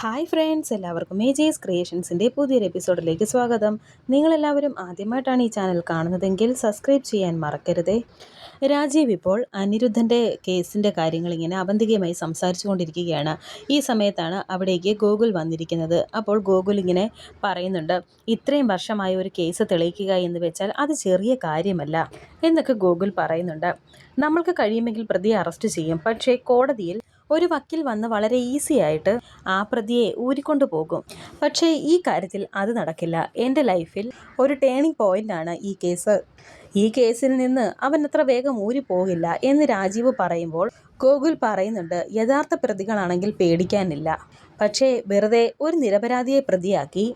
Hi friends, എല്ലാവർക്കും മേജേസ് ക്രിയേഷൻസിൻ്റെ പുതിയൊരു എപ്പിസോഡിലേക്ക് സ്വാഗതം. നിങ്ങളെല്ലാവരും ആദ്യമായിട്ടാണ് ഈ ചാനൽ കാണുന്നതെങ്കിൽ സബ്സ്ക്രൈബ് ചെയ്യാൻ മറക്കരുതേ. രാജീവ് ഇപ്പോൾ അനിരുദ്ധൻ്റെ കേസിൻ്റെ കാര്യങ്ങൾ ഇങ്ങനെ അവന്തികയുമായി സംസാരിച്ചു കൊണ്ടിരിക്കുകയാണ്. ഈ സമയത്താണ് അവിടേക്ക് ഗോകുൽ വന്നിരിക്കുന്നത്. അപ്പോൾ ഗോകുൽ ഇങ്ങനെ പറയുന്നുണ്ട്, ഇത്രയും വർഷമായ ഒരു കേസ് തെളിയിക്കുക എന്ന് വെച്ചാൽ അത് ചെറിയ കാര്യമല്ല എന്നൊക്കെ ഗോകുൽ പറയുന്നുണ്ട്. നമ്മൾക്ക് കഴിയുമെങ്കിൽ പ്രതിയെ അറസ്റ്റ് ചെയ്യും, പക്ഷേ കോടതിയിൽ ഒരു വക്കീൽ വന്ന് വളരെ ഈസി ആയിട്ട് ആ പ്രതിയെ ഊരിക്കൊണ്ടു പോകും. പക്ഷേ ഈ കാര്യത്തിൽ അത് നടക്കില്ല. എൻ്റെ ലൈഫിൽ ഒരു ടേണിംഗ് പോയിൻ്റാണ് ഈ കേസ്. ഈ കേസിൽ നിന്ന് അവൻ അത്ര വേഗം ഊരിപ്പോകില്ല എന്ന് രാജീവ് പറയുമ്പോൾ ഗോകുൽ പറയുന്നുണ്ട്, യഥാർത്ഥ പ്രതികളാണെങ്കിൽ പേടിക്കാനില്ല. പക്ഷേ വെറുതെ ഒരു നിരപരാധിയെ പ്രതിയാക്കി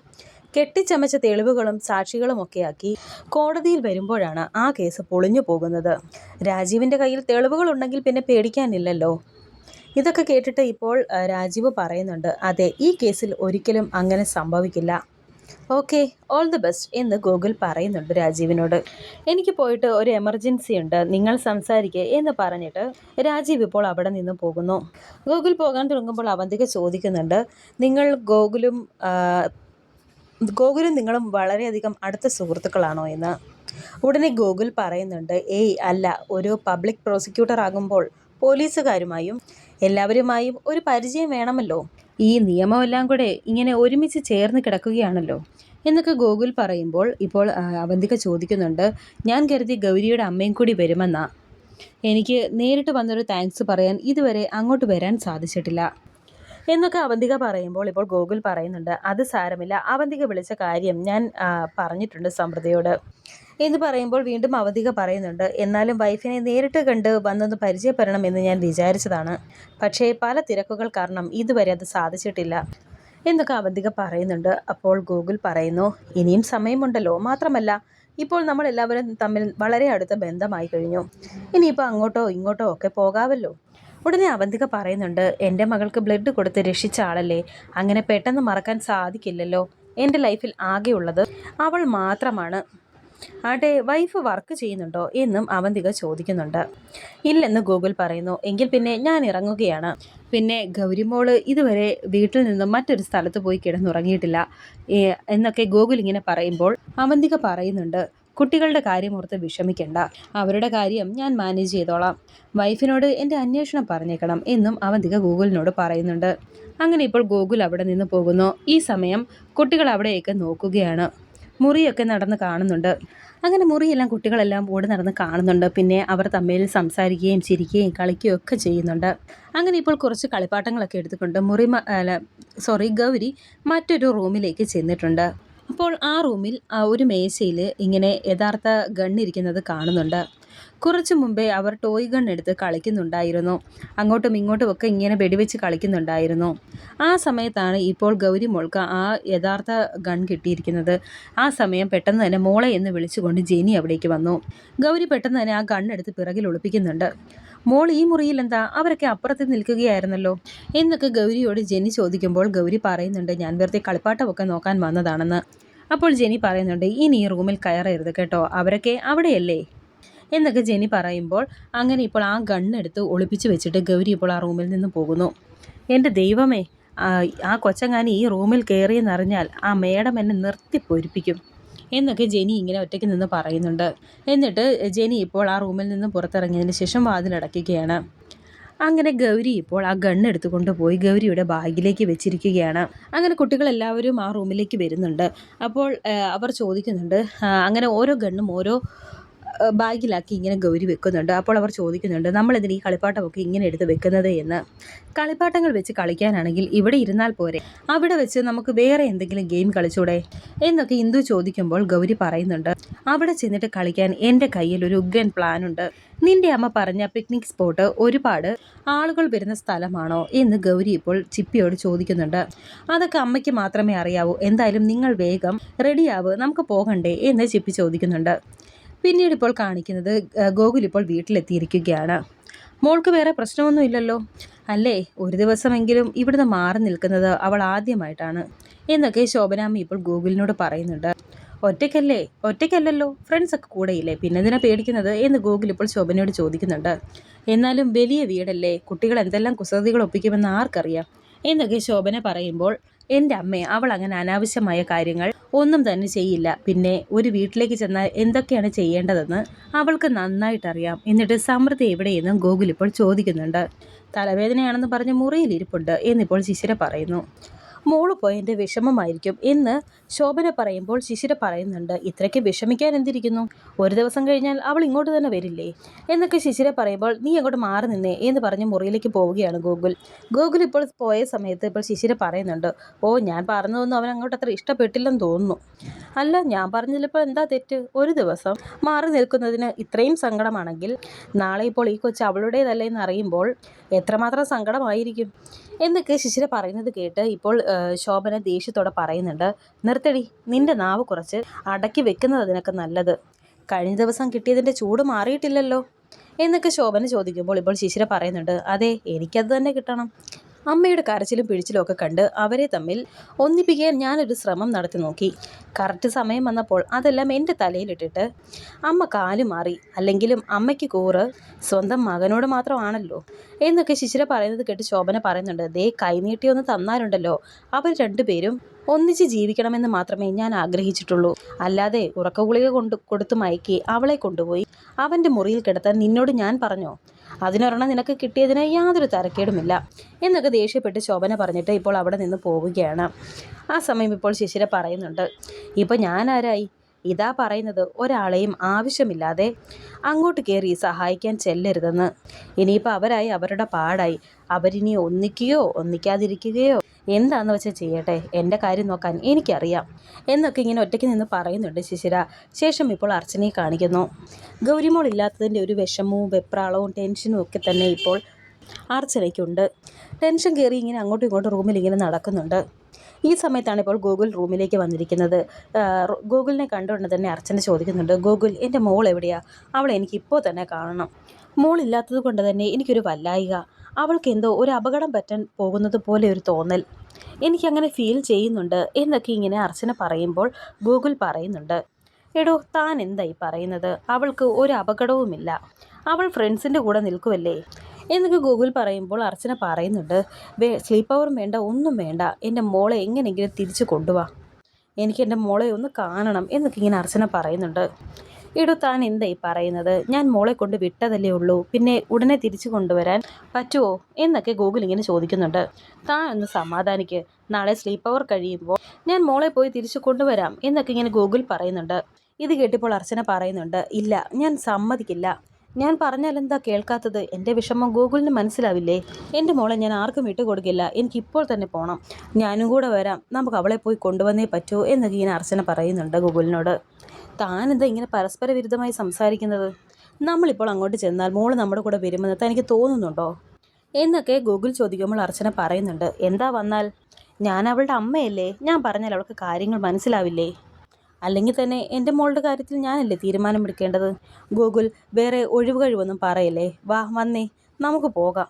കെട്ടിച്ചമച്ച തെളിവുകളും സാക്ഷികളും ഒക്കെയാക്കി കോടതിയിൽ വരുമ്പോഴാണ് ആ കേസ് പൊളിഞ്ഞു പോകുന്നത്. രാജീവിൻ്റെ കയ്യിൽ തെളിവുകളുണ്ടെങ്കിൽ പിന്നെ പേടിക്കാനില്ലല്ലോ. ഇതൊക്കെ കേട്ടിട്ട് ഇപ്പോൾ രാജീവ് പറയുന്നുണ്ട്, അതെ, ഈ കേസിൽ ഒരിക്കലും അങ്ങനെ സംഭവിക്കില്ല. ഓക്കെ, ഓൾ ദി ബെസ്റ്റ് എന്ന് ഗോകുൽ പറയുന്നുണ്ട് രാജീവിനോട്. എനിക്ക് പോയിട്ട് ഒരു എമർജൻസി ഉണ്ട്, നിങ്ങൾ സംസാരിക്കുക എന്ന് പറഞ്ഞിട്ട് രാജീവ് ഇപ്പോൾ അവിടെ നിന്ന് പോകുന്നു. ഗോകുൽ പോകാൻ തുടങ്ങുമ്പോൾ അവന്തിക ചോദിക്കുന്നുണ്ട്, നിങ്ങൾ ഗോകുലും നിങ്ങളും വളരെയധികം അടുത്ത സുഹൃത്തുക്കളാണോ എന്ന്. ഉടനെ ഗോകുൽ പറയുന്നുണ്ട്, ഏയ് അല്ല, ഒരു പബ്ലിക് പ്രോസിക്യൂട്ടർ ആകുമ്പോൾ പോലീസുകാരുമായും എല്ലാവരുമായും ഒരു പരിചയം വേണമല്ലോ. ഈ നിയമമെല്ലാം കൂടെ ഇങ്ങനെ ഒരുമിച്ച് ചേർന്ന് കിടക്കുകയാണല്ലോ എന്നൊക്കെ ഗോകുൽ പറയുമ്പോൾ ഇപ്പോൾ അവന്തിക ചോദിക്കുന്നുണ്ട്, ഞാൻ കരുതി ഗൗരിയുടെ അമ്മയും കൂടി വരുമെന്നാ. എനിക്ക് നേരിട്ട് വന്നൊരു താങ്ക്സ് പറയാൻ ഇതുവരെ അങ്ങോട്ട് വരാൻ സാധിച്ചിട്ടില്ല എന്നൊക്കെ അവന്തിക പറയുമ്പോൾ ഇപ്പോൾ ഗോകുൽ പറയുന്നുണ്ട്, അത് സാരമില്ല, അവന്തിക വിളിച്ച കാര്യം ഞാൻ പറഞ്ഞിട്ടുണ്ട് സമൃദ്ധയോട് എന്ന് പറയുമ്പോൾ വീണ്ടും അവന്തിക പറയുന്നുണ്ട്, എന്നാലും വൈഫിനെ നേരിട്ട് കണ്ട് വന്നൊന്ന് പരിചയപ്പെടണമെന്ന് ഞാൻ വിചാരിച്ചതാണ്. പക്ഷേ പല തിരക്കുകൾ കാരണം ഇതുവരെ അത് സാധിച്ചിട്ടില്ല എന്നൊക്കെ അവന്തിക പറയുന്നുണ്ട്. അപ്പോൾ ഗോകുൽ പറയുന്നു, ഇനിയും സമയമുണ്ടല്ലോ, മാത്രമല്ല ഇപ്പോൾ നമ്മൾ എല്ലാവരും തമ്മിൽ വളരെ അടുത്ത ബന്ധമായി കഴിഞ്ഞു, ഇനിയിപ്പോൾ അങ്ങോട്ടോ ഇങ്ങോട്ടോ ഒക്കെ പോകാമല്ലോ. ഉടനെ അവന്തിക പറയുന്നുണ്ട്, എൻ്റെ മകൾക്ക് ബ്ലഡ് കൊടുത്ത് രക്ഷിച്ച ആളല്ലേ, അങ്ങനെ പെട്ടെന്ന് മറക്കാൻ സാധിക്കില്ലല്ലോ. എൻ്റെ ലൈഫിൽ ആകെയുള്ളത് അവൾ മാത്രമാണ്. ആട്ടെ, വൈഫ് വർക്ക് ചെയ്യുന്നുണ്ടോ എന്നും അവന്തിക ചോദിക്കുന്നുണ്ട്. ഇല്ലെന്ന് ഗോകുൽ പറയുന്നു. എങ്കിൽ പിന്നെ ഞാൻ ഇറങ്ങുകയാണ്. പിന്നെ ഗൗരിമോള് ഇതുവരെ വീട്ടിൽ നിന്നും മറ്റൊരു സ്ഥലത്ത് പോയി കിടന്നുറങ്ങിയിട്ടില്ല എന്നൊക്കെ ഗോകുൽ ഇങ്ങനെ പറയുമ്പോൾ അവന്തിക പറയുന്നുണ്ട്, കുട്ടികളുടെ കാര്യമോർത്ത് വിഷമിക്കണ്ട, അവരുടെ കാര്യം ഞാൻ മാനേജ് ചെയ്തോളാം. വൈഫിനോട് എൻ്റെ അന്വേഷണം പറഞ്ഞേക്കണം എന്നും അവന്തിക ഗോകുലിനോട് പറയുന്നുണ്ട്. അങ്ങനെ ഇപ്പോൾ ഗോകുൽ അവിടെ നിന്ന് പോകുന്നു. ഈ സമയം കുട്ടികൾ അവിടെയൊക്കെ നോക്കുകയാണ്. മുറിയൊക്കെ നടന്ന് കാണുന്നുണ്ട്. അങ്ങനെ മുറിയെല്ലാം കുട്ടികളെല്ലാം ഓടി നടന്ന് കാണുന്നുണ്ട്. പിന്നെ അവർ തമ്മിൽ സംസാരിക്കുകയും ചിരിക്കുകയും കളിക്കുകയും ഒക്കെ ചെയ്യുന്നുണ്ട്. അങ്ങനെ ഇപ്പോൾ കുറച്ച് കളിപ്പാട്ടങ്ങളൊക്കെ എടുത്തുകൊണ്ട് ഗൗരി മറ്റൊരു റൂമിലേക്ക് ചെന്നിട്ടുണ്ട്. അപ്പോൾ ആ റൂമിൽ ഒരു മേശയിൽ ഇങ്ങനെ യഥാർത്ഥ ഗണ്ണിരിക്കുന്നത് കാണുന്നുണ്ട്. കുറച്ചു മുമ്പേ അവർ ടോയ് ഗൺ എടുത്ത് കളിക്കുന്നുണ്ടായിരുന്നു. അങ്ങോട്ടും ഇങ്ങോട്ടും ഒക്കെ ഇങ്ങനെ വെടിവെച്ച് കളിക്കുന്നുണ്ടായിരുന്നു. ആ സമയത്താണ് ഇപ്പോൾ ഗൗരി മോൾക്ക് ആ യഥാർത്ഥ ഗൺ കിട്ടിയിരിക്കുന്നത്. ആ സമയം പെട്ടെന്ന് തന്നെ മോളെ എന്ന് വിളിച്ചുകൊണ്ട് ജെനി അവിടേക്ക് വന്നു. ഗൗരി പെട്ടെന്ന് തന്നെ ആ ഗണ്ണെടുത്ത് പിറകിൽ ഒളിപ്പിക്കുന്നുണ്ട്. മോൾ ഈ മുറിയിൽ എന്താ, അവരൊക്കെ അപ്പുറത്ത് നിൽക്കുകയായിരുന്നല്ലോ എന്നൊക്കെ ഗൗരിയോട് ജെനി ചോദിക്കുമ്പോൾ ഗൗരി പറയുന്നുണ്ട്, ഞാൻ വെറുതെ കളിപ്പാട്ടമൊക്കെ നോക്കാൻ വന്നതാണെന്ന്. അപ്പോൾ ജെനി പറയുന്നുണ്ട്, ഇനി ഈ റൂമിൽ കയറരുത് കേട്ടോ, അവരൊക്കെ അവിടെയല്ലേ എന്നൊക്കെ ജെനി പറയുമ്പോൾ അങ്ങനെ ഇപ്പോൾ ആ ഗണ്ണെടുത്ത് ഒളിപ്പിച്ച് വെച്ചിട്ട് ഗൗരി ഇപ്പോൾ ആ റൂമിൽ നിന്ന് പോകുന്നു. എൻ്റെ ദൈവമേ, ആ കൊച്ചങ്ങാനി ഈ റൂമിൽ കയറിയെന്നറിഞ്ഞാൽ ആ മേഡം എന്നെ നിർത്തി പൊരിപ്പിക്കും എന്നൊക്കെ ജെനി ഇങ്ങനെ ഒറ്റയ്ക്ക് നിന്ന് പറയുന്നുണ്ട്. എന്നിട്ട് ജെനി ഇപ്പോൾ ആ റൂമിൽ നിന്ന് പുറത്തിറങ്ങിയതിന് ശേഷം വാതിലടയ്ക്കുകയാണ്. അങ്ങനെ ഗൗരി ഇപ്പോൾ ആ ഗണ്ണെടുത്തുകൊണ്ട് പോയി ഗൗരിയുടെ ബാഗിലേക്ക് വെച്ചിരിക്കുകയാണ്. അങ്ങനെ കുട്ടികളെല്ലാവരും ആ റൂമിലേക്ക് വരുന്നുണ്ട്. അപ്പോൾ അവർ ചോദിക്കുന്നുണ്ട്, അങ്ങനെ ഓരോ ഗണ്ണും ഓരോ ബാഗിലാക്കി ഇങ്ങനെ ഗൗരി വെക്കുന്നുണ്ട്. അപ്പോൾ അവർ ചോദിക്കുന്നുണ്ട്, നമ്മളെന്തിന് ഈ കളിപ്പാട്ടമൊക്കെ ഇങ്ങനെ എടുത്ത് വെക്കുന്നത് എന്ന്. കളിപ്പാട്ടങ്ങൾ വെച്ച് കളിക്കാനാണെങ്കിൽ ഇവിടെ ഇരുന്നാൽ പോരെ, അവിടെ വെച്ച് നമുക്ക് വേറെ എന്തെങ്കിലും ഗെയിം കളിച്ചൂടെ എന്നൊക്കെ ഇന്ദു ചോദിക്കുമ്പോൾ ഗൗരി പറയുന്നുണ്ട്, അവിടെ ചെന്നിട്ട് കളിക്കാൻ എൻ്റെ കയ്യിൽ ഒരു ഉഗ്രൻ പ്ലാനുണ്ട്. നിന്റെ അമ്മ പറഞ്ഞ പിക്നിക് സ്പോട്ട് ഒരുപാട് ആളുകൾ വരുന്ന സ്ഥലമാണോ എന്ന് ഗൗരി ഇപ്പോൾ ചിപ്പിയോട് ചോദിക്കുന്നുണ്ട്. അതൊക്കെ അമ്മയ്ക്ക് മാത്രമേ അറിയാവൂ, എന്തായാലും നിങ്ങൾ വേഗം റെഡിയാവ്, നമുക്ക് പോകണ്ടേ എന്ന് ചിപ്പി ചോദിക്കുന്നുണ്ട്. പിന്നീട് ഇപ്പോൾ കാണിക്കുന്നത് ഗോകുൽ ഇപ്പോൾ വീട്ടിലെത്തിയിരിക്കുകയാണ്. മോൾക്ക് വേറെ പ്രശ്നമൊന്നും ഇല്ലല്ലോ അല്ലേ, ഒരു ദിവസമെങ്കിലും ഇവിടുന്ന് മാറി നിൽക്കുന്നത് അവൾ ആദ്യമായിട്ടാണ് എന്നൊക്കെ ശോഭനാമ്മ ഇപ്പോൾ ഗോകുലിനോട് പറയുന്നുണ്ട്. ഒറ്റയ്ക്കല്ലല്ലോ, ഫ്രണ്ട്സൊക്കെ കൂടെയില്ലേ, പിന്നെ എന്തിനാ പേടിക്കുന്നത് എന്ന് ഗോകുൽ ഇപ്പോൾ ശോഭനയോട് ചോദിക്കുന്നുണ്ട്. എന്നാലും വലിയ വീടല്ലേ, കുട്ടികൾ എന്തെല്ലാം കുസൃതികൾ ഒപ്പിക്കുമെന്ന് ആർക്കറിയാം എന്നൊക്കെ ശോഭന പറയുമ്പോൾ എൻ്റെ അമ്മേ, അവൾ അങ്ങനെ അനാവശ്യമായ കാര്യങ്ങൾ ഒന്നും തന്നെ ചെയ്യില്ല. പിന്നെ ഒരു വീട്ടിലേക്ക് ചെന്നാൽ എന്തൊക്കെയാണ് ചെയ്യേണ്ടതെന്ന് അവൾക്ക് നന്നായിട്ടറിയാം. എന്നിട്ട് സമൃദ്ധി എവിടെയെന്നും ഗോകുൽ ഇപ്പോൾ ചോദിക്കുന്നുണ്ട്. തലവേദനയാണെന്ന് പറഞ്ഞ് മുറിയിലിരിപ്പുണ്ട് എന്നിപ്പോൾ ശിശിര പറയുന്നു. മോള് പോയതിൻ്റെ വിഷമമായിരിക്കും എന്ന് ശോഭന പറയുമ്പോൾ ശിശിര പറയുന്നുണ്ട്, ഇത്രയ്ക്ക് വിഷമിക്കാൻ എന്തിരിക്കുന്നു, ഒരു ദിവസം കഴിഞ്ഞാൽ അവൾ ഇങ്ങോട്ട് തന്നെ വരില്ലേ എന്നൊക്കെ ശിശിര പറയുമ്പോൾ നീ അങ്ങോട്ട് മാറി നിന്നേ എന്ന് പറഞ്ഞ് മുറിയിലേക്ക് പോവുകയാണ് ഗോകുൽ ഇപ്പോൾ പോയ സമയത്ത് ഇപ്പോൾ ശിശിര പറയുന്നുണ്ട്, ഓ ഞാൻ പറഞ്ഞതൊന്നും അവൻ അങ്ങോട്ട് അത്ര ഇഷ്ടപ്പെട്ടില്ലെന്ന് തോന്നുന്നു. അല്ല, ഞാൻ പറഞ്ഞതിലിപ്പോൾ എന്താ തെറ്റ്? ഒരു ദിവസം മാറി നിൽക്കുന്നതിന് ഇത്രയും സങ്കടമാണെങ്കിൽ നാളെ ഇപ്പോൾ ഈ കൊച്ച് അവളുടേതല്ലേ എന്ന് അറിയുമ്പോൾ എത്രമാത്രം സങ്കടമായിരിക്കും എന്നൊക്കെ ശിശിര പറയുന്നത് കേട്ട് ഇപ്പോൾ ശോഭന ദേഷ്യത്തോടെ പറയുന്നുണ്ട്, നിർത്തടി, നിന്റെ നാവ് കുറച്ച് അടക്കി വെക്കുന്നത് അതിനൊക്കെ നല്ലത്. കഴിഞ്ഞ ദിവസം കിട്ടിയതിൻ്റെ ചൂട് മാറിയിട്ടില്ലല്ലോ എന്നൊക്കെ ശോഭന ചോദിക്കുമ്പോൾ ഇപ്പോൾ ശിശിര പറയുന്നുണ്ട്, അതെ, എനിക്കത് തന്നെ കിട്ടണം. അമ്മയുടെ കരച്ചിലും പിഴിച്ചിലും ഒക്കെ കണ്ട് അവരെ തമ്മിൽ ഒന്നിപ്പിക്കാൻ ഞാനൊരു ശ്രമം നടത്തി നോക്കി. കറക്റ്റ് സമയം വന്നപ്പോൾ അതെല്ലാം എൻ്റെ തലയിലിട്ടിട്ട് അമ്മ കാലു മാറി. അല്ലെങ്കിലും അമ്മയ്ക്ക് കൂറ് സ്വന്തം മകനോട് മാത്രമാണല്ലോ എന്നൊക്കെ ശിശിര പറയുന്നത് കേട്ട് ശോഭന പറയുന്നുണ്ട്, ദേ കൈനീട്ടി ഒന്ന് തന്നാലുണ്ടല്ലോ, അവർ രണ്ടുപേരും ഒന്നിച്ച് ജീവിക്കണമെന്ന് മാത്രമേ ഞാൻ ആഗ്രഹിച്ചിട്ടുള്ളൂ. അല്ലാതെ ഉറക്കഗുളിക കൊടുത്തു മയക്കി അവളെ കൊണ്ടുപോയി അവൻ്റെ മുറിയിൽ കിടത്താൻ നിന്നോട് ഞാൻ പറഞ്ഞോ? അതിനൊരെണ്ണം നിനക്ക് കിട്ടിയതിന് യാതൊരു തരക്കേടുമില്ല എന്നൊക്കെ ദേഷ്യപ്പെട്ട് ശോഭന പറഞ്ഞിട്ട് ഇപ്പോൾ അവിടെ നിന്ന് പോവുകയാണ്. ആ സമയം ഇപ്പോൾ ശിശിര പറയുന്നുണ്ട്, ഇപ്പോൾ ഞാൻ ആരായി? ഇതാ പറയുന്നത്, ഒരാളെയും ആവശ്യമില്ലാതെ അങ്ങോട്ട് കയറി സഹായിക്കാൻ ചെല്ലരുതെന്ന്. ഇനിയിപ്പോൾ അവരായി അവരുടെ പാടായി. അവരിനി ഒന്നിക്കുകയോ ഒന്നിക്കാതിരിക്കുകയോ എന്താന്ന് വെച്ചാൽ ചെയ്യട്ടെ, എൻ്റെ കാര്യം നോക്കാൻ എനിക്കറിയാം എന്നൊക്കെ ഇങ്ങനെ ഒറ്റയ്ക്ക് നിന്ന് പറയുന്നുണ്ട് ശിശിര. ശേഷം ഇപ്പോൾ അർച്ചനയെ കാണിക്കുന്നു. ഗൗരിമോൾ ഇല്ലാത്തതിൻ്റെ ഒരു വിഷമവും വെപ്രാളവും ടെൻഷനും ഒക്കെ തന്നെ ഇപ്പോൾ അർച്ചനയ്ക്കുണ്ട്. ടെൻഷൻ കയറി ഇങ്ങനെ അങ്ങോട്ടും ഇങ്ങോട്ടും റൂമിൽ ഇങ്ങനെ നടക്കുന്നുണ്ട്. ഈ സമയത്താണ് ഇപ്പോൾ ഗൂഗിൾ റൂമിലേക്ക് വന്നിരിക്കുന്നത്. ഗൂഗിളിനെ കണ്ടുകൊണ്ട് തന്നെ അർച്ചന ചോദിക്കുന്നുണ്ട്, ഗൂഗിൾ, എൻ്റെ മോൾ എവിടെയാ? അവളെ എനിക്കിപ്പോൾ തന്നെ കാണണം. മോളില്ലാത്തത് കൊണ്ട് തന്നെ എനിക്കൊരു വല്ലായിക. അവൾക്ക് എന്തോ ഒരു അപകടം പറ്റാൻ പോകുന്നത് പോലെ ഒരു തോന്നൽ എനിക്കങ്ങനെ ഫീൽ ചെയ്യുന്നുണ്ട് എന്നൊക്കെ ഇങ്ങനെ അർച്ചന പറയുമ്പോൾ ഗൂഗിൾ പറയുന്നുണ്ട്, എടോ താൻ എന്തായി പറയുന്നത്? അവൾക്ക് ഒരു അപകടവുമില്ല, അവൾ ഫ്രണ്ട്സിൻ്റെ കൂടെ നിൽക്കുമല്ലേ എന്നൊക്കെ ഗൂഗിൾ പറയുമ്പോൾ അർച്ചന പറയുന്നുണ്ട്, സ്ലീപ്പ് ഓവറും വേണ്ട, ഒന്നും വേണ്ട, എൻ്റെ മോളെ എങ്ങനെയെങ്കിലും തിരിച്ചു കൊണ്ടുപോവാ, എനിക്ക് എൻ്റെ മോളെ ഒന്ന് കാണണം എന്നൊക്കെ ഇങ്ങനെ അർച്ചന പറയുന്നുണ്ട്. എടോ താൻ എന്തായി പറയുന്നത്? ഞാൻ മോളെ കൊണ്ട് വിട്ടതല്ലേ ഉള്ളൂ, പിന്നെ ഉടനെ തിരിച്ചു കൊണ്ടുവരാൻ പറ്റുമോ എന്നൊക്കെ ഗൂഗിൾ ഇങ്ങനെ ചോദിക്കുന്നുണ്ട്. താൻ ഒന്ന് സമാധാനിക്ക്, നാളെ സ്ലീപ്പ് ഓവർ കഴിയുമ്പോൾ ഞാൻ മോളെ പോയി തിരിച്ചു കൊണ്ടുവരാം എന്നൊക്കെ ഇങ്ങനെ ഗൂഗിൾ പറയുന്നുണ്ട്. ഇത് കേട്ടിപ്പോൾ അർച്ചന പറയുന്നുണ്ട്, ഇല്ല, ഞാൻ സമ്മതിക്കില്ല. ഞാൻ പറഞ്ഞാലെന്താ കേൾക്കാത്തത്? എൻ്റെ വിഷമം ഗൂഗിളിന് മനസ്സിലാവില്ലേ? എൻ്റെ മോളെ ഞാൻ ആർക്കും വിട്ടുകൊടുക്കില്ല, എനിക്കിപ്പോൾ തന്നെ പോകണം, ഞാനും കൂടെ വരാം, നമുക്ക് അവളെ പോയി കൊണ്ടുവന്നേ പറ്റൂ എന്നൊക്കെ ഇങ്ങനെ അർച്ചന പറയുന്നുണ്ട് ഗൂഗിളിനോട്. താനെന്താ ഇങ്ങനെ പരസ്പര വിരുദ്ധമായി സംസാരിക്കുന്നത്? നമ്മളിപ്പോൾ അങ്ങോട്ട് ചെന്നാൽ മോള് നമ്മുടെ കൂടെ വരുമെന്ന് തനിക്ക് തോന്നുന്നുണ്ടോ എന്നൊക്കെ ഗൂഗിൾ ചോദിക്കുമ്പോൾ അർച്ചന പറയുന്നുണ്ട്, എന്താ വന്നാൽ? ഞാൻ അവളുടെ അമ്മയല്ലേ, ഞാൻ പറഞ്ഞാൽ അവൾക്ക് കാര്യങ്ങൾ മനസ്സിലാവില്ലേ? അല്ലെങ്കിൽ തന്നെ എൻ്റെ മോളുടെ കാര്യത്തിൽ ഞാനല്ലേ തീരുമാനമെടുക്കേണ്ടത്? ഗൂഗിൾ, വേറെ ഒഴിവ് കഴിവൊന്നും പറയല്ലേ, വാ വന്നേ, നമുക്ക് പോകാം.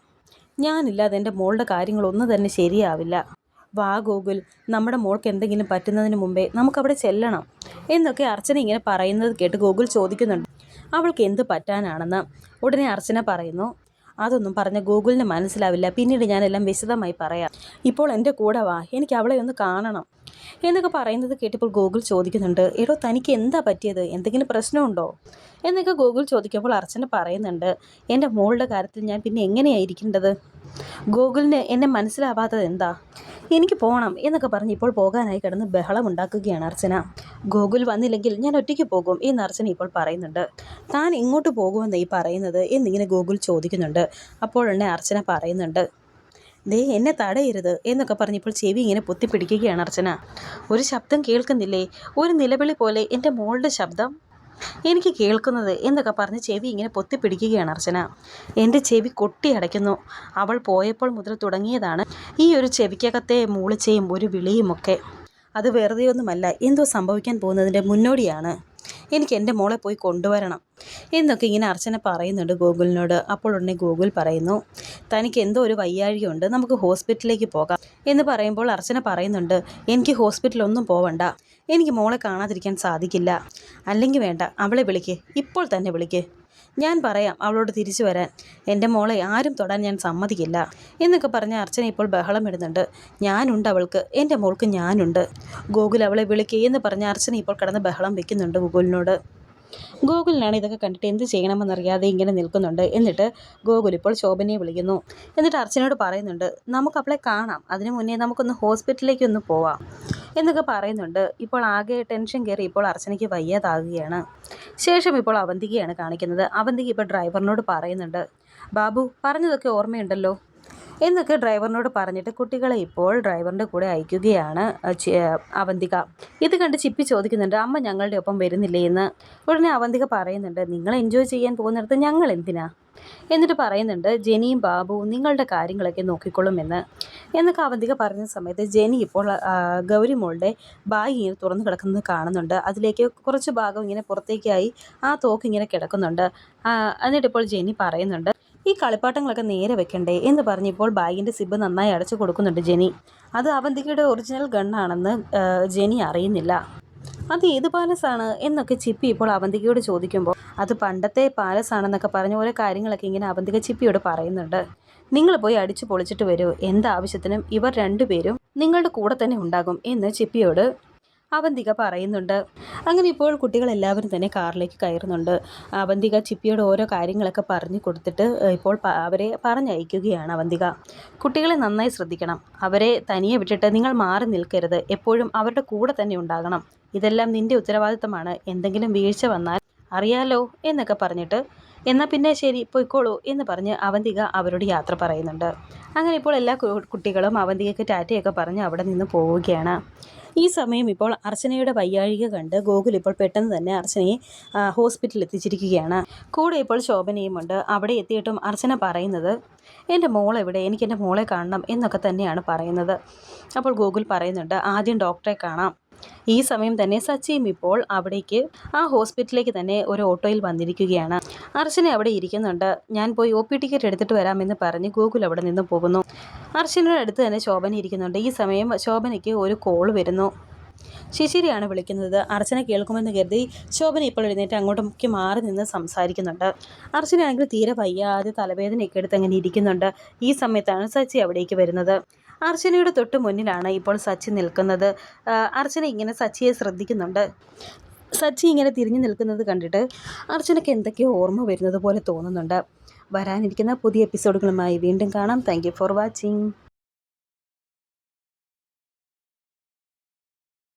ഞാനില്ലാതെ എൻ്റെ മോളുടെ കാര്യങ്ങളൊന്നും തന്നെ ശരിയാവില്ല. വാ ഗൂഗിൾ, നമ്മുടെ മോൾക്ക് എന്തെങ്കിലും പറ്റുന്നതിന് മുമ്പേ നമുക്കവിടെ ചെല്ലണം എന്നൊക്കെ അർച്ചന ഇങ്ങനെ പറയുന്നത് കേട്ട് ഗൂഗിൾ ചോദിക്കുന്നുണ്ട്, അവൾക്ക് എന്ത് പറ്റാനാണെന്ന്. ഉടനെ അർച്ചന പറയുന്നു, അതൊന്നും പറഞ്ഞ ഗൂഗിളിന് മനസ്സിലാവില്ല, പിന്നീട് ഞാനെല്ലാം വിശദമായി പറയാം, ഇപ്പോൾ എൻ്റെ കൂടെ വാ, എനിക്ക് അവളെ ഒന്ന് കാണണം എന്നൊക്കെ പറയുന്നത് കേട്ടിപ്പോൾ ഗൂഗിൾ ചോദിക്കുന്നുണ്ട്, എടോ തനിക്ക് എന്താ പറ്റിയത്, എന്തെങ്കിലും പ്രശ്നമുണ്ടോ എന്നൊക്കെ ഗൂഗിൾ ചോദിക്കുമ്പോൾ അർച്ചന പറയുന്നുണ്ട്, എൻ്റെ മോളുടെ കാര്യത്തിൽ ഞാൻ പിന്നെ എങ്ങനെയായിരിക്കേണ്ടത്? ഗൂഗിളിന് എന്നെ മനസ്സിലാവാത്തത് എന്താ? എനിക്ക് പോകണം എന്നൊക്കെ പറഞ്ഞ് ഇപ്പോൾ പോകാനായി കിടന്ന് ബഹളമുണ്ടാക്കുകയാണ് അർച്ചന. ഗൂഗിൾ വന്നില്ലെങ്കിൽ ഞാൻ ഒറ്റയ്ക്ക് പോകും എന്ന് അർച്ചന ഇപ്പോൾ പറയുന്നുണ്ട്. താൻ ഇങ്ങോട്ട് പോകുമെന്ന് ഈ പറയുന്നത് എന്നിങ്ങനെ ഗൂഗിൾ ചോദിക്കുന്നുണ്ട്. അപ്പോഴെന്നെ അർച്ചന പറയുന്നുണ്ട്, ദേ എന്നെ തടയരുത് എന്നൊക്കെ പറഞ്ഞപ്പോൾ ചെവി ഇങ്ങനെ പൊത്തിപ്പിടിക്കുകയാണ് അർച്ചന. ഒരു ശബ്ദം കേൾക്കുന്നില്ലേ, ഒരു നിലവിളി പോലെ എൻ്റെ മോളുടെ ശബ്ദം എനിക്ക് കേൾക്കുന്നത് എന്നൊക്കെ പറഞ്ഞ് ചെവി ഇങ്ങനെ പൊത്തിപ്പിടിക്കുകയാണ് അർച്ചന. എൻ്റെ ചെവി കൊട്ടിയടയ്ക്കുന്നു. അവൾ പോയപ്പോൾ മുതൽ തുടങ്ങിയതാണ് ഈ ഒരു ചെവിക്കകത്തെ മൂളിച്ചയും ഒരു വിളിയുമൊക്കെ. അത് വെറുതെ ഒന്നുമല്ല, എന്തോ സംഭവിക്കാൻ പോകുന്നതിൻ്റെ മുന്നോടിയാണ്. എനിക്ക് എൻ്റെ മോളെ പോയി കൊണ്ടുവരണം എന്നൊക്കെ ഇങ്ങനെ അർച്ചന പറയുന്നുണ്ട് ഗൂഗിളിനോട്. അപ്പോൾ ഉടനെ ഗൂഗിൾ പറയുന്നു, തനിക്ക് എന്തോ ഒരു വയ്യാഴികയുണ്ട്, നമുക്ക് ഹോസ്പിറ്റലിലേക്ക് പോകാം എന്ന് പറയുമ്പോൾ അർച്ചന പറയുന്നുണ്ട്, എനിക്ക് ഹോസ്പിറ്റലൊന്നും പോവണ്ട, എനിക്ക് മോളെ കാണാതിരിക്കാൻ സാധിക്കില്ല. അല്ലെങ്കിൽ വേണ്ട, അവളെ വിളിക്ക്, ഇപ്പോൾ തന്നെ വിളിക്ക്, ഞാൻ പറയാം അവളോട് തിരിച്ചു വരാൻ. എൻ്റെ മോളെ ആരും തൊടാൻ ഞാൻ സമ്മതിക്കില്ല എന്നൊക്കെ പറഞ്ഞ് അർച്ചന ഇപ്പോൾ ബഹളം ഇടുന്നുണ്ട്. ഞാനുണ്ട് അവൾക്ക്, എൻ്റെ മോൾക്ക് ഞാനുണ്ട്. ഗോകുൽ അവളെ വിളിക്കുകയെന്ന് പറഞ്ഞ് അർച്ചന ഇപ്പോൾ കിടന്ന് ബഹളം വെക്കുന്നുണ്ട് ഗോകുലിനോട്. ഗോകുലിനാണ് ഇതൊക്കെ കണ്ടിട്ട് എന്ത് ചെയ്യണമെന്നറിയാതെ ഇങ്ങനെ നിൽക്കുന്നുണ്ട്. എന്നിട്ട് ഗോകുൽ ഇപ്പോൾ ശോഭനയെ വിളിക്കുന്നു. എന്നിട്ട് അർച്ചനയോട് പറയുന്നുണ്ട്, നമുക്ക് അവളെ കാണാം, അതിനു മുന്നേ നമുക്കൊന്ന് ഹോസ്പിറ്റലിലേക്ക് ഒന്ന് പോവാം എന്നൊക്കെ പറയുന്നുണ്ട്. ഇപ്പോൾ ആകെ ടെൻഷൻ കയറി ഇപ്പോൾ അർച്ചനയ്ക്ക് വയ്യാതാകുകയാണ്. ശേഷം ഇപ്പോൾ അവന്തികയാണ് കാണിക്കുന്നത്. അവന്തിക ഇപ്പോൾ ഡ്രൈവറിനോട് പറയുന്നുണ്ട്, ബാബു പറഞ്ഞതൊക്കെ ഓർമ്മയുണ്ടല്ലോ എന്നൊക്കെ ഡ്രൈവറിനോട് പറഞ്ഞിട്ട് കുട്ടികളെ ഇപ്പോൾ ഡ്രൈവറിൻ്റെ കൂടെ അയക്കുകയാണ് അവന്തിക. ഇത് കണ്ട് ചിപ്പി ചോദിക്കുന്നുണ്ട്, അമ്മ ഞങ്ങളുടെ ഒപ്പം വരുന്നില്ലേ എന്ന്. ഉടനെ അവന്തിക പറയുന്നുണ്ട്, നിങ്ങൾ എൻജോയ് ചെയ്യാൻ പോകുന്നിടത്ത് ഞങ്ങൾ എന്തിനാ? എന്നിട്ട് പറയുന്നുണ്ട്, ജെനിയും ബാബുവും നിങ്ങളുടെ കാര്യങ്ങളൊക്കെ നോക്കിക്കൊള്ളുമെന്ന്. എന്നൊക്കെ അവന്തിക പറഞ്ഞ സമയത്ത് ജെനി ഇപ്പോൾ ഗൗരി മോളുടെ ബാഗ് ഇങ്ങനെ തുറന്നു കിടക്കുന്നത് കാണുന്നുണ്ട്. അതിലേക്ക് കുറച്ച് ഭാഗം ഇങ്ങനെ പുറത്തേക്കായി ആ തോക്ക് ഇങ്ങനെ കിടക്കുന്നുണ്ട്. എന്നിട്ടിപ്പോൾ ജെനി പറയുന്നുണ്ട്, ഈ കളിപ്പാട്ടങ്ങളൊക്കെ നേരെ വെക്കണ്ടേ എന്ന് പറഞ്ഞ് ഇപ്പോൾ ബാഗിൻ്റെ സിബ് നന്നായി അടച്ചു കൊടുക്കുന്നുണ്ട് ജെനി. അത് അവന്തികയുടെ ഒറിജിനൽ ഗണ്ണാണെന്ന് ജെനി അറിയുന്നില്ല. അത് ഏത് പാലസാണ് എന്നൊക്കെ ചിപ്പി ഇപ്പോൾ അവന്തികയോട് ചോദിക്കുമ്പോൾ അത് പണ്ടത്തെ പാലസാണെന്നൊക്കെ പറഞ്ഞ ഓരോ കാര്യങ്ങളൊക്കെ ഇങ്ങനെ അവന്തിക ചിപ്പിയോട് പറയുന്നുണ്ട്. നിങ്ങൾ പോയി അടിച്ചു പൊളിച്ചിട്ട് വരൂ, എന്താവശ്യത്തിനും ഇവർ രണ്ടുപേരും നിങ്ങളുടെ കൂടെ തന്നെ ഉണ്ടാകും എന്ന് ചിപ്പിയോട് അവന്തിക പറയുന്നുണ്ട്. അങ്ങനെ ഇപ്പോൾ കുട്ടികളെല്ലാവരും തന്നെ കാറിലേക്ക് കയറുന്നുണ്ട്. അവന്തിക ചിപ്പിയോട് ഓരോ കാര്യങ്ങളൊക്കെ പറഞ്ഞു കൊടുത്തിട്ട് ഇപ്പോൾ അവരെ പറഞ്ഞയക്കുകയാണ് അവന്തിക. കുട്ടികളെ നന്നായി ശ്രദ്ധിക്കണം, അവരെ തനിയെ വിട്ടിട്ട് നിങ്ങൾ മാറി നിൽക്കരുത്, എപ്പോഴും അവരുടെ കൂടെ തന്നെ ഉണ്ടാകണം, ഇതെല്ലാം നിന്റെ ഉത്തരവാദിത്തമാണ്, എന്തെങ്കിലും വീഴ്ച വന്നാൽ അറിയാലോ എന്നൊക്കെ പറഞ്ഞിട്ട് എന്നാൽ പിന്നെ ശരി പോയിക്കോളൂ എന്ന് പറഞ്ഞ് അവന്തിക അവരോട് യാത്ര പറയുന്നുണ്ട്. അങ്ങനെ ഇപ്പോൾ എല്ലാ കുട്ടികളും അവന്തികയ്ക്ക് ടാറ്റയൊക്കെ പറഞ്ഞ് അവിടെ നിന്ന് പോവുകയാണ്. ഈ സമയം ഇപ്പോൾ അർച്ചനയുടെ വയ്യാഴിക കണ്ട് ഗോകുൽ ഇപ്പോൾ പെട്ടെന്ന് തന്നെ അർച്ചനയെ ഹോസ്പിറ്റലിൽ എത്തിച്ചിരിക്കുകയാണ്. കൂടെ ഇപ്പോൾ ശോഭനയുമുണ്ട്. അവിടെ എത്തിയിട്ടും അർച്ചന പറയുന്നത്, എൻ്റെ മോളെവിടെ, എനിക്ക് എൻ്റെ മോളെ കാണണം എന്നൊക്കെ തന്നെയാണ് പറയുന്നത്. അപ്പോൾ ഗോകുൽ പറയുന്നുണ്ട്, ആദ്യം ഡോക്ടറെ കാണാം. ഈ സമയം തന്നെ സച്ചിയും ഇപ്പോൾ അവിടേക്ക് ആ ഹോസ്പിറ്റലിലേക്ക് തന്നെ ഒരു ഓട്ടോയിൽ വന്നിരിക്കുകയാണ്. അർച്ചന അവിടെ ഇരിക്കുന്നുണ്ട്. ഞാൻ പോയി OP ടിക്കറ്റ് എടുത്തിട്ട് വരാമെന്ന് പറഞ്ഞ് ഗോകുൽ അവിടെ നിന്ന് പോകുന്നു. അർച്ചനയുടെ അടുത്ത് തന്നെ ശോഭന ഇരിക്കുന്നുണ്ട്. ഈ സമയം ശോഭനയ്ക്ക് ഒരു കോൾ വരുന്നു. ശിശിരിയാണ് വിളിക്കുന്നത്. അർച്ചന കേൾക്കുമെന്ന് കരുതി ശോഭന ഇപ്പോൾ എഴുന്നേറ്റ് അങ്ങോട്ടേക്ക് മാറി നിന്ന് സംസാരിക്കുന്നുണ്ട്. അർച്ചനയാണെങ്കിൽ തീരെ വയ്യാതെ തലവേദനയൊക്കെ എടുത്ത് അങ്ങനെ ഇരിക്കുന്നുണ്ട്. ഈ സമയത്താണ് സച്ചി അവിടേക്ക് വരുന്നത്. അർച്ചനയുടെ തൊട്ട് മുന്നിലാണ് ഇപ്പോൾ സച്ചി നിൽക്കുന്നത്. അർച്ചന ഇങ്ങനെ സച്ചിയെ ശ്രദ്ധിക്കുന്നുണ്ട്. സച്ചി ഇങ്ങനെ തിരിഞ്ഞു നിൽക്കുന്നത് കണ്ടിട്ട് അർച്ചനയ്ക്ക് എന്തൊക്കെയോ ഓർമ്മ വരുന്നത് പോലെ തോന്നുന്നുണ്ട്. വരാനിരിക്കുന്ന പുതിയ എപ്പിസോഡുകളുമായി വീണ്ടും കാണാം. Thank you for watching.